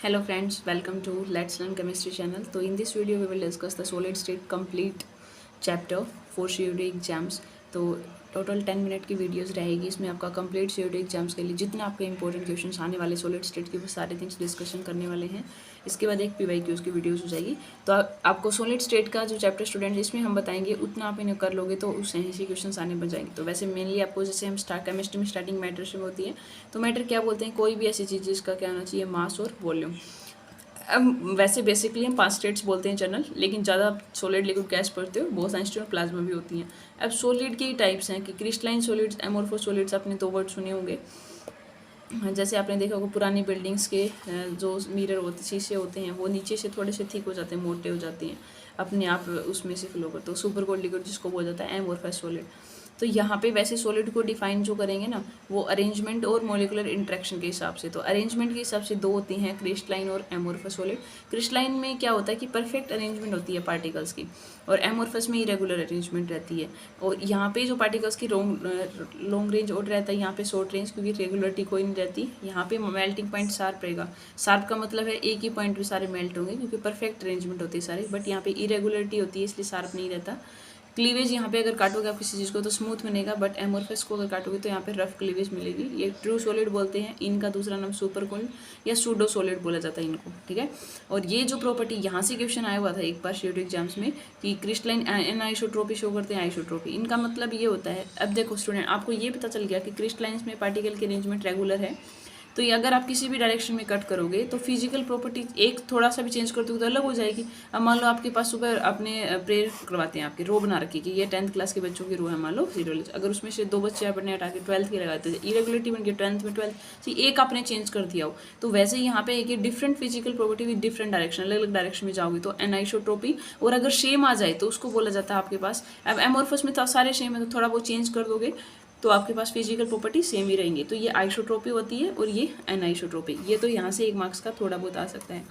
Hello friends, welcome to Let's Learn Chemistry channel. So in this video we will discuss the solid state complete chapter for COD exams. तो total 10 minute की videos रहेगी, इसमें आपका complete COD exams के लिए जितने आपके important questions आने वाले सॉलिड स्टेट के वो सारे थिंग्स डिस्कशन करने वाले हैं। इसके बाद एक PYQs की वीडियोस हो जाएगी। तो आपको सॉलिड स्टेट का जो चैप्टर स्टूडेंट इसमें हम बताएंगे उतना आप इन्हें कर लोगे तो उससे ऐसे क्वेश्चन आने बन जाएंगे। तो वैसे मेनली आपको जैसे हम केमिस्ट्री में स्टार्टिंग मैटर से होती है, तो मैटर क्या बोलते हैं, कोई भी ऐसी चीज़ जिसका क्या होना चाहिए, मास और वॉल्यूम। अब वैसे बेसिकली हम 5 स्टेट्स बोलते हैं जनरल, लेकिन ज़्यादा सॉलिड लिक्विड गैस पढ़ते हो बहुत सारे स्टेट प्लाज्मा भी होती हैं। अब सॉलिड की टाइप्स हैं कि क्रिस्टलाइन सॉलिड्स, एमोर्फोस सॉलिड्स, आपने 2 वर्ड सुने होंगे। जैसे आपने देखा होगा पुरानी बिल्डिंग्स के जो मिरर होते शीशे होते हैं वो नीचे से थोड़े से थिक हो जाते हैं, मोटे हो जाते हैं, अपने आप उसमें से फ्लो करते हो। सुपर कोल्ड लिक्विड जिसको बोला जाता है एमोर्फस सॉलिड। तो यहाँ पे वैसे सॉलिड को डिफाइन जो करेंगे ना वो अरेंजमेंट और मॉलिक्यूलर इंटरेक्शन के हिसाब से। तो अरेंजमेंट के हिसाब से 2 होती हैं, क्रिस्टलाइन और एमोर्फस सॉलिड। क्रिस्टलाइन में क्या होता है कि परफेक्ट अरेंजमेंट होती है पार्टिकल्स की, और एमोर्फस में इरेगुलर अरेंजमेंट रहती है। और यहाँ पे जो पार्टिकल्स की लॉन्ग रेंज और रहता है, यहाँ पे शॉर्ट रेंज, क्योंकि रेगुलरिटी कोई नहीं रहती। यहाँ पे मेल्टिंग पॉइंट शार्प रहेगा। शार्प का मतलब है एक ही पॉइंट पे सारे मेल्ट होंगे, क्योंकि परफेक्ट अरेंजमेंट होती है सारे। बट यहाँ पे इरेगुलरिटी होती है इसलिए शार्प नहीं रहता। क्लीवेज यहाँ पे अगर काटोगे आप किसी चीज़ को तो स्मूथ बनेगा, बट एमोर्फस को अगर काटोगे तो यहाँ पे रफ क्लीवेज मिलेगी। ये ट्रू सॉलिड बोलते हैं, इनका दूसरा नाम सुपर कोल्ड या सूडो सॉलिड बोला जाता है इनको, ठीक है। और ये जो प्रॉपर्टी यहाँ से क्वेश्चन आया हुआ था एक बार COD एग्जाम्स में कि क्रिस्टलाइन एनाइसोट्रोपी शो करते हैं आइसोट्रोपी, इनका मतलब ये होता है। अब देखो स्टूडेंट, आपको ये पता चल गया कि क्रिस्टलाइंस में पार्टिकल की अरेंजमेंट रेगुलर है। तो ये अगर आप किसी भी डायरेक्शन में कट करोगे तो फिजिकल प्रॉपर्टी एक थोड़ा सा भी चेंज कर दोगे तो अलग हो जाएगी। अब मान लो आपके पास सुबह अपने प्रेयर करवाते हैं, आपके रो बना रखी कि ये 10th क्लास के बच्चों की रो है, मान लो सीरियल। अगर उसमें से 2 बच्चे आपने हटा के 12th के लगाते थे, इरेगुलरिटी बन गई 10th में 12th एक आपने चेंज कर दिया हो। तो वैसे यहाँ पे एक different physical property with different direction, अलग अलग डायरेक्शन में जाओगे तो एनाइसोट्रोपी। और अगर सेम आ जाए तो उसको बोला जाता है आपके पास, अब एमोर्फस में तो सारे सेम है, तो थोड़ा बहुत चेंज कर दोगे तो आपके पास फिजिकल प्रॉपर्टी सेम ही रहेंगी। तो ये आइसोट्रोपी होती है और ये एनाइसोट्रोपी। ये तो यहाँ से 1 मार्क्स का थोड़ा बहुत आ सकता है,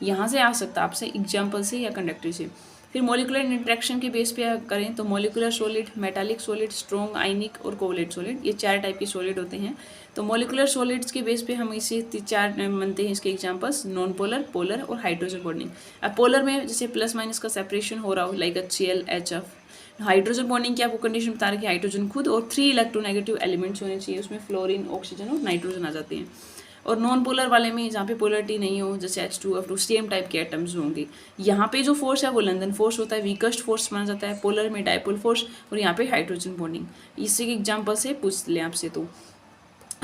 यहाँ से आ सकता है आपसे एग्जाम्पल से या कंडक्टर से। फिर मॉलिकुलर इंटरेक्शन के बेस पे करें तो molecular solid, metallic solid, strong, ionic और कोवलेंट सॉलिड, ये 4 टाइप के सॉलिड होते हैं। तो मॉलिकुलर सॉलिड्स के बेस पे हम इसे 4 बनते हैं इसके एग्जाम्पल्स, नॉन पोलर, पोलर और हाइड्रोजन बॉन्डिंग। अब पोलर में जैसे प्लस माइनस का सेपरेशन हो रहा हो, like HCl, HF। Hydrogen bonding की आपको कंडीशन बता रही है, हाइड्रोजन खुद और 3 इलेक्ट्रोनेगेटिव एलिमेंट्स होने चाहिए, उसमें फ्लोरीन, ऑक्सीजन और नाइट्रोजन आ जाते हैं। और नॉन पोलर वाले में जहाँ पे पोलरिटी नहीं हो, जैसे H2F2, सेम टाइप के एटम्स होंगे। यहाँ पे जो फोर्स है वो लंदन फोर्स होता है, वीकेस्ट फोर्स माना जाता है। पोलर में डायपोल फोर्स, और यहाँ पे हाइड्रोजन बॉन्डिंग। इसी के एग्जाम्पल से पूछ लें आपसे। तो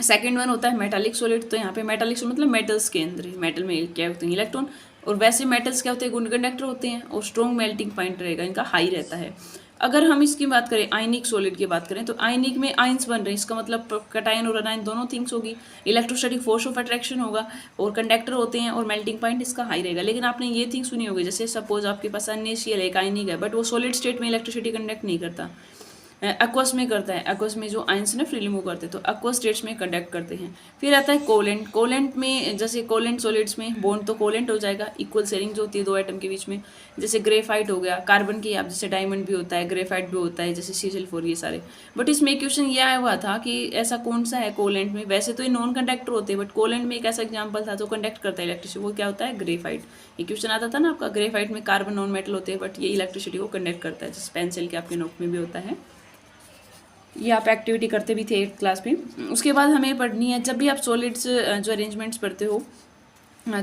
सेकेंड वन होता है मेटालिक सॉलिड। तो यहाँ पे मेटालिक मतलब मेटल्स के अंदर, मेटल में क्या होते हैं, इलेक्ट्रॉन। और वैसे मेटल्स क्या होते हैं, गुड कंडक्टर होते हैं, और स्ट्रॉन्ग मेल्टिंग पॉइंट रहेगा, इनका हाई रहता है। अगर हम इसकी बात करें आयनिक सॉलिड की बात करें तो आयनिक में आयंस बन रहे हैं, इसका मतलब कटायन और अनायन दोनों थिंग्स होगी। इलेक्ट्रोस्टैटिक फोर्स ऑफ अट्रैक्शन होगा, और कंडक्टर होते हैं, और मेल्टिंग पॉइंट इसका हाई रहेगा। लेकिन आपने ये थिंग सुनी होगी, जैसे सपोज आपके पास NaCl एक आयनिक है, बट वो सॉलिड स्टेट में इलेक्ट्रिसिटी कंडक्ट नहीं करता, एक्वस में करता है। एक्वस में जो आयंस ना फ्रीली मूव करते हैं, तो एक्वस स्टेट्स में कंडक्ट करते हैं। फिर आता है कोलेंट। कोलेंट में जैसे कोलेंट सॉलिड्स में बॉन्ड तो कोलेंट हो जाएगा, इक्वल शेयरिंग जो होती है 2 एटम के बीच में। जैसे ग्रेफाइट हो गया, कार्बन की आप जैसे डायमंड भी होता है, ग्रेफाइट भी होता है, जैसे CCl4, ये सारे। बट इसमें क्वेश्चन ये आया हुआ था कि ऐसा कौन सा है कोलेंट में। वैसे तो ये नॉन कंडक्टर होते हैं, बट कोलेंट में एक ऐसा एग्जाम्पल था जो कंडक्ट करता है इलेक्ट्रिसिटी, वो क्या होता है, ग्रेफाइट। ये क्वेश्चन आता था ना आपका, ग्रेफाइट में कार्बन नॉन मेटल होते हैं, बट ये इलेक्ट्रिसिटी को कंडक्ट करता है, जैसे पेंसिल के आपके नोट में भी होता है। ये आप एक्टिविटी करते भी थे 8th क्लास में। उसके बाद हमें पढ़नी है, जब भी आप सॉलिड्स जो अरेंजमेंट्स पढ़ते हो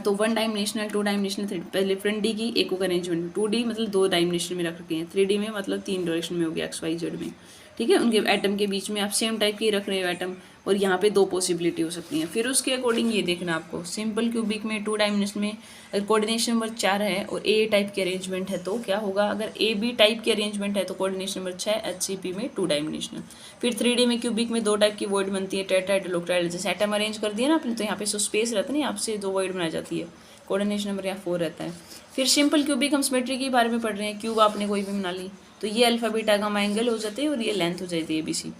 तो 1 डायमेंशनल, 2 डायमेंशनल, 3 पहले फ्रंट डी की एक होगा अरेंजमेंट, 2D मतलब 2 डायमेंशन में रख रखे हैं, 3D में मतलब 3 डायरेक्शन में हो गया, XYZ में, ठीक है। उनके एटम के बीच में आप सेम टाइप की रख रहे हो एटम, और यहाँ पे 2 पॉसिबिलिटी हो सकती हैं। फिर उसके अकॉर्डिंग ये देखना आपको, सिंपल क्यूबिक में 2 डायमेंशन में अगर कोऑर्डिनेशन नंबर 4 है और A टाइप की अरेंजमेंट है तो क्या होगा, अगर AB टाइप की अरेंजमेंट है तो कोऑर्डिनेशन नंबर 6 HCP में 2 डायमेंशनल। फिर 3D में क्यूबिक में 2 टाइप की वॉइड बनती है, टेट्राहेड्रल, ऑक्टाहेड्रल। जैसे एटम अरेंज कर दिया ना आपने, तो यहाँ पे जो स्पेस रहता है ना, आपसे 2 वॉइड बनाई जाती है, कोऑर्डिनेशन नंबर यहाँ 4 रहता है। फिर सिंपल क्यूबिक हम सिमेट्री के बारे में पढ़ रहे हैं, क्यूब आपने कोई भी बना ली तो ये अल्फा बीटा गामा एंगल हो जाते हैं, और ये लेंथ हो जाती है ABC।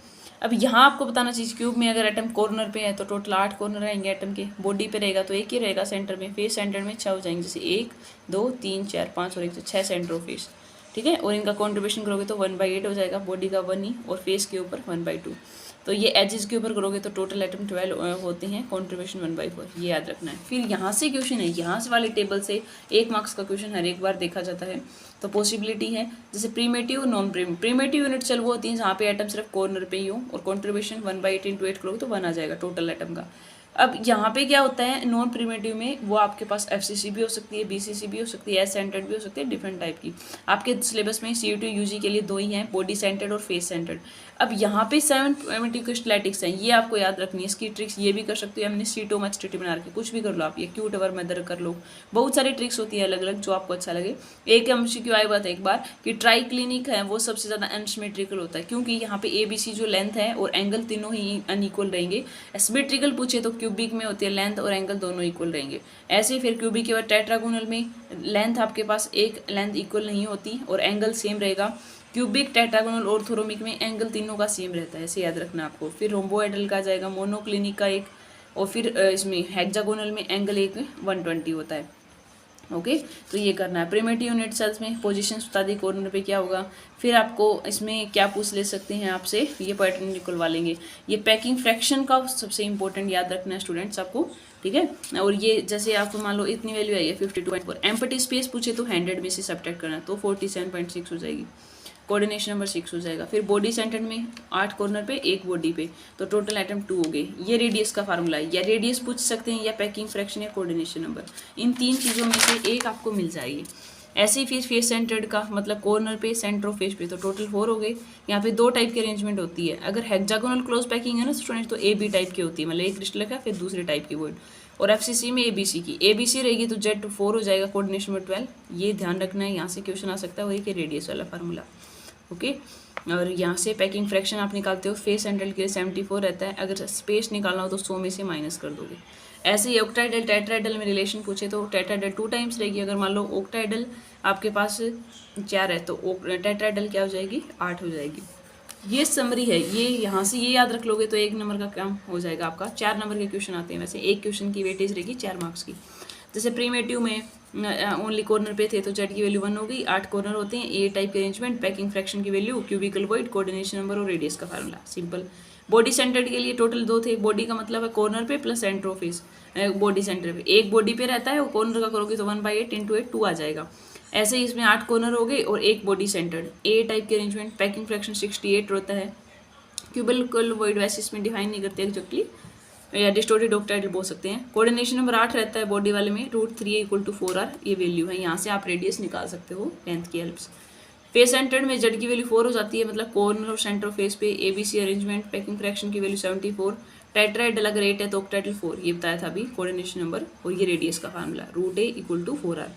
अब यहाँ आपको बताना चाहिए, क्यूब में अगर एटम कॉर्नर पे है तो टोटल 8 कॉर्नर रहेंगे एटम के, बॉडी पे रहेगा तो 1 ही रहेगा सेंटर में, फेस सेंटर में 6 हो जाएंगे, जैसे 1 2 3 4 5 और 1 तो 6 सेंटर ऑफ फेस। ठीक है। और इनका कॉन्ट्रीब्यूशन करोगे तो 1/8 हो जाएगा, बॉडी का 1 ही, और फेस के ऊपर 1/2। तो ये एजेस के ऊपर करोगे तो टोटल एटम 12 होते हैं, कॉन्ट्रीब्यूशन 1/4, ये याद रखना है। फिर यहाँ से क्वेश्चन है, यहाँ से वाले टेबल से 1 मार्क्स का क्वेश्चन हर एक बार देखा जाता है। तो पॉसिबिलिटी है जैसे प्रीमेटिव, नॉन प्रीमेटिव यूनिट चल वो होती है जहाँ पे एटम सिर्फ कॉर्नर पे ही हो, और कॉन्ट्रीब्यूशन 1/8 × 8 करोगे तो 1 आ जाएगा टोटल एटम का। अब यहाँ पे क्या होता है, नॉन प्रीमेटिव में वो आपके पास FCC भी हो सकती है, BCC भी हो सकती है, एस सेंटर्ड भी हो सकती है, डिफरेंट टाइप की। आपके सिलेबस में CO2 UG के लिए 2 ही हैं, बॉडी सेंटर्ड और फेस सेंटर्ड। अब यहाँ पे 7 प्रीमेटिव के स्टैटिक्स हैं, ये आपको याद रखनी है। इसकी ट्रिक्स ये भी कर सकते हो, हमने सीटोमेस्टिटी बना रखी, कुछ भी कर लो आप, ये क्यूट अवर मेथड कर लो, बहुत सारी ट्रिक्स होती है अलग अलग जो आपको अच्छा लगे। एक MCQ आई बात है एक बार कि ट्राई क्लिनिक है वो सबसे ज़्यादा अनसिमेट्रिकल होता है, क्योंकि यहाँ पे ABC जो लेंथ है और एंगल तीनों ही अनइक्वल रहेंगे। सिमेट्रिकल पूछे तो क्यूबिक में होती है लेंथ और एंगल दोनों इक्वल रहेंगे। ऐसे ही फिर क्यूबिक के बाद टेट्रागोनल में लेंथ आपके पास एक लेंथ इक्वल नहीं होती और एंगल सेम रहेगा। क्यूबिक, टेट्रागोनल, ऑर्थोरोमिक में एंगल तीनों का सेम रहता है, ऐसे याद रखना आपको। फिर रोम्बोएडल का जाएगा, मोनोक्लिनिक का एक, और फिर इसमें हेक्सागोनल में एंगल एक 120 होता है। ओके, तो ये करना है। प्रीमेटिव यूनिट सेल्स में पोजीशन बता दी, कॉर्नर पे क्या होगा। फिर आपको इसमें क्या पूछ ले सकते हैं आपसे, ये पैटर्न निकलवा लेंगे। ये पैकिंग फ्रैक्शन का सबसे इंपॉर्टेंट याद रखना है स्टूडेंट्स आपको, ठीक है। और ये जैसे आपको मान लो इतनी वैल्यू आई है 52.4, एम्प्टी स्पेस पूछे तो 100 में से सब्ट्रैक्ट करना है, तो 47.6 हो जाएगी। कोऑर्डिनेशन नंबर 6 हो जाएगा। फिर बॉडी सेंटर में 8 कॉर्नर पे, 1 बॉडी पे, तो टोटल एटम 2 हो गए। ये रेडियस का फार्मूला है, या रेडियस पूछ सकते हैं, या पैकिंग फ्रैक्शन, या कोऑर्डिनेशन नंबर, इन 3 चीज़ों में से एक आपको मिल जाएगी। ऐसे ही फिर फेस सेंटर्ड का मतलब कॉर्नर पे, सेंटर ऑफ फेस पे, तो टोटल 4 हो गए। यहाँ पे 2 टाइप की अरेंजमेंट होती है। अगर हेक्सागोनल क्लोज पैकिंग है ना स्टूडेंट, तो AB टाइप की होती है, मतलब एक क्रिस्टल का फिर दूसरे टाइप की वोइड। और FCC में ABC की, ABC रहेगी तो Z4 हो जाएगा, कोऑर्डिनेशन में 12। ये ध्यान रखना है, यहाँ से क्वेश्चन आ सकता है, वही कि रेडियस वाला फार्मूला। ओके, और यहाँ से पैकिंग फ्रैक्शन आप निकालते हो, फेस सेंटर्ड के लिए 74 रहता है, अगर स्पेस निकालना हो तो 100 में से माइनस कर दोगे। ऐसे ही ऑक्टाइडल टेट्राइडल में रिलेशन पूछे तो टेट्राइडल 2 टाइम्स रहेगी। अगर मान लो ऑक्टाइडल आपके पास 4 है तो टेट्राइडल क्या हो जाएगी, 8 हो जाएगी। ये समरी है, ये यहाँ से ये याद रख लोगे तो 1 नंबर का काम हो जाएगा आपका। 4 नंबर के क्वेश्चन आते हैं वैसे, एक क्वेश्चन की वेटेज रहेगी 4 मार्क्स की। जैसे प्रीमेटिव में ओनली कॉर्नर पे थे तो Z की वैल्यू 1 हो गई, 8 कॉर्नर होते हैं, A टाइप के अरेंजमेंट, पैकिंग फ्रैक्शन की value, cubical void, coordination number और रेडियस का फार्मूला, सिंपल। बॉडी सेंटर्ड के लिए टोटल 2 थे, बॉडी का मतलब है कॉर्नर पे plus centre of face, body centre पे एक बॉडी पे रहता है, वो कॉर्नर का करोगे तो 1/8 × 8 2 आ जाएगा। ऐसे ही इसमें 8 कॉर्नर हो गए और एक बॉडी सेंटर्ड, A टाइप के अरेंजमेंट, पैकिंग फ्रैक्शन 68 होता है। क्यूबिकल वॉइड वैसे इसमें डिफाइन नहीं करते एक्जैक्टली, या डिस्टोर्टेड ऑक्टाइडल बोल सकते हैं। कोऑर्डिनेशन नंबर 8 रहता है बॉडी वाले में, √3 = 4R ये वैल्यू है। यहाँ से आप रेडियस निकाल सकते हो लेंथ की हेल्प से। फेस सेंटर्ड में Z की वैल्यू 4 हो जाती है, मतलब कॉर्नर और सेंटर ऑफ फेस पे, ABC अरेंजमेंट, पैकिंग फ्रैक्शन की वैल्यू 74, टेट्राइडल अगर 8 है तो ऑक्टाइडल 4, ये बताया था अभी कोऑर्डिनेशन नंबर, और ये रेडियस का फार्मूला √A = 4R।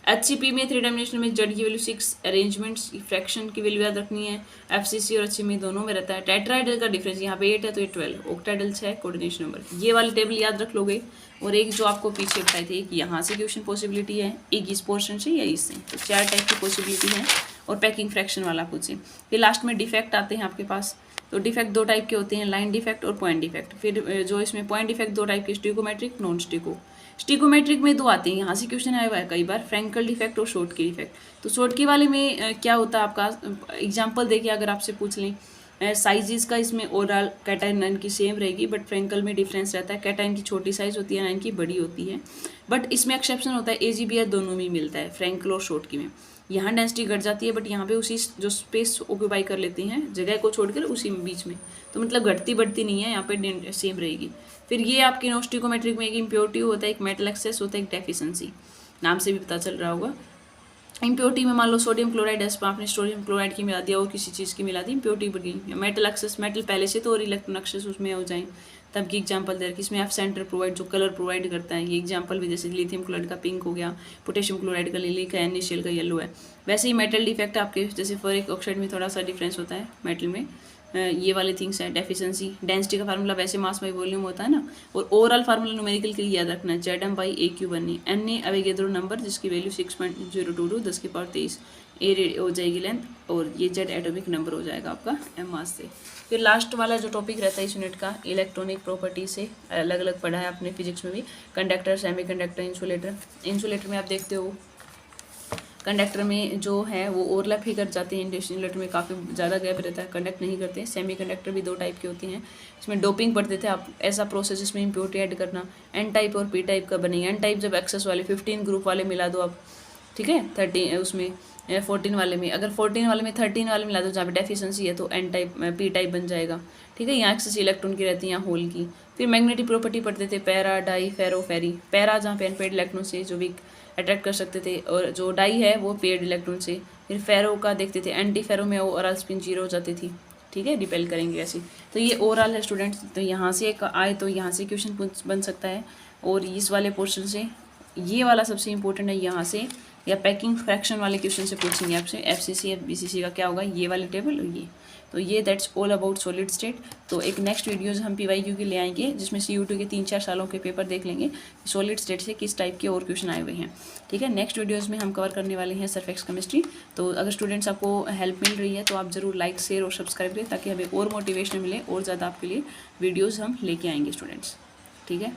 HCP में 3 डायमेंशनल में Z की वैल्यू 6, अरेंजमेंट्स फ्रैक्शन की वैल्यू याद रखनी है। FCC और HCP दोनों में रहता है। टेट्राइडल का डिफरेंस यहाँ पे 8 है तो ये 12, ऑक्टाइडल 6, कोऑर्डिनेशन नंबर, ये वाले टेबल याद रख लोगे। और एक जो आपको पीछे बताए थे कि यहाँ से क्वेश्चन पॉसिबिलिटी है, एक इस पोर्शन से या इससे, तो 4 टाइप की पॉसिबिलिटी है। और पैकिंग फ्रैक्शन वाला पूछे। फिर लास्ट में डिफेक्ट आते हैं आपके पास, तो डिफेक्ट 2 टाइप के होते हैं, लाइन डिफेक्ट और पॉइंट डिफेक्ट। फिर जो इसमें पॉइंट डिफेक्ट 2 टाइप के, स्टिकोमेट्रिक, नॉन स्टिको। स्टिकोमेट्रिक में 2 आते हैं, यहाँ से क्वेश्चन आया हुआ है कई बार, फ्रैंकल डिफेक्ट और शॉर्ट की डिफेक्ट। तो शॉर्ट की वाले में क्या होता है आपका, एग्जाम्पल देखिए अगर आपसे पूछ लें, साइजेस का इसमें ओवरऑल कैटाइन 9 की सेम रहेगी, बट फ्रैंकल में डिफरेंस रहता है, कैटाइन की छोटी साइज होती है, 9 की बड़ी होती है। बट इसमें एक्सेप्शन होता है, AgBr दोनों में मिलता है, फ्रैंकल और शॉर्ट की में। यहाँ डेंसिटी घट जाती है, बट यहाँ पे उसी जो स्पेस ऑक्यूपाई कर लेते हैं जगह को छोड़कर उसी बीच में, तो मतलब घटती बढ़ती नहीं है, यहाँ पे सेम रहेगी। फिर ये आपके स्टिकोमेट्रिक में एक इम्प्योरिटी होता है, एक मेटल एक्सेस होता है, एक डेफिशिएंसी, नाम से भी पता चल रहा होगा। इम्प्योरिटी में मान लो सोडियम क्लोराइड है, आपने सोडियम क्लोराइड की मिला दिया और किसी चीज़ की मिला दी, इम्प्योरिटी बढ़ गई। मेटल एक्सेस, मेटल पहले से तो और इलेक्ट्रॉन एक्सेस उसमें हो जाए, तब की एग्जांपल दे रखी। इसमें F सेंटर प्रोवाइड जो कलर प्रोवाइड करता है, ये एग्जांपल भी जैसे लिथियम क्लोराइड का पिंक हो गया, पोटेशियम क्लोराइड का लिली का, NaCl का येलो है। वैसे ही मेटल डिफेक्ट आपके जैसे फेरिक ऑक्साइड में थोड़ा सा डिफरेंस होता है, मेटल में ये वाले थिंग्स हैं। डेफिशिएंसी, डेंसिटी का फार्मूला वैसे मास बाई वॉल्यूम होता है ना, और ओवरऑल फार्मूला न्यूमेरिकल के लिए याद रखना है, Zm/AQ बनी, Na अवेगेद्रो नंबर जिसकी वैल्यू 6.022 10⁻23, A हो जाएगी लेंथ, और ये Z एटॉमिक नंबर हो जाएगा आपका m मास से। फिर लास्ट वाला जो टॉपिक रहता है इस यूनिट का, इलेक्ट्रॉनिक प्रॉपर्टी से अलग अलग पढ़ा है आपने फिजिक्स में भी, conductor, semi conductor, insulator. Insulator में आप देखते हो कंडक्टर में जो है वो ओवरलैप ही कर जाते हैं, इंडक्शन रिलेटर में काफ़ी ज़्यादा गैप रहता है, कंडक्ट नहीं करते। सेमी कंडक्टर भी 2 टाइप के होते हैं, इसमें डोपिंग पढ़ते थे आप, ऐसा प्रोसेस इसमें इम्प्योरिटी ऐड करना। एन टाइप और पी टाइप का बनेगा। एन टाइप जब एक्सेस वाले 15 ग्रुप वाले मिला दो आप, ठीक है, 30 उसमें 14 वाले में, अगर 14 वाले में 13 वाले मिला दो जहाँ पे डेफिशिएंसी है तो एन टाइप पी टाइप बन जाएगा, ठीक है। यहाँ एक्सेस इलेक्ट्रॉन की रहती है, यहाँ होल की। फिर मैग्नेटिक प्रॉपर्टी पढ़ते थे, पैरा, डाई, फेरो, फेरी। पैरा जहाँ पे अनपेड इलेक्ट्रॉन से जो भी अट्रैक्ट कर सकते थे, और जो डाई है वो पेड इलेक्ट्रॉन से। फिर फेरो का देखते थे, एंटी फेरो में ओवरऑल स्पिन 0 हो जाती थी, ठीक है, रिपेल करेंगे ऐसे। तो ये ओवरऑल है स्टूडेंट्स। तो यहाँ से एक आए तो यहाँ से क्वेश्चन बन सकता है, और इस वाले पोर्शन से ये वाला सबसे इंपॉर्टेंट है, यहाँ से या पैकिंग फ्रैक्शन वाले क्वेश्चन से पूछेंगे आपसे। एफसीसी या बीसीसी का क्या होगा, ये वाले टेबल और ये। तो ये that's all about solid state. तो एक नेक्स्ट वीडियोज़ हम पीवाईक्यू के ले आएंगे, जिसमें CU2 के 3-4 सालों के पेपर देख लेंगे सॉलिड स्टेट से किस टाइप के और क्वेश्चन आए हुए हैं, ठीक है। नेक्स्ट वीडियोज़ में हम कवर करने वाले हैं सरफेक्स केमिस्ट्री। तो अगर स्टूडेंट्स आपको हेल्प मिल रही है तो आप ज़रूर लाइक, शेयर और सब्सक्राइब करें, ताकि हमें और मोटिवेशन मिले और ज़्यादा आपके लिए वीडियोज़ हम लेके आएंगे स्टूडेंट्स, ठीक है।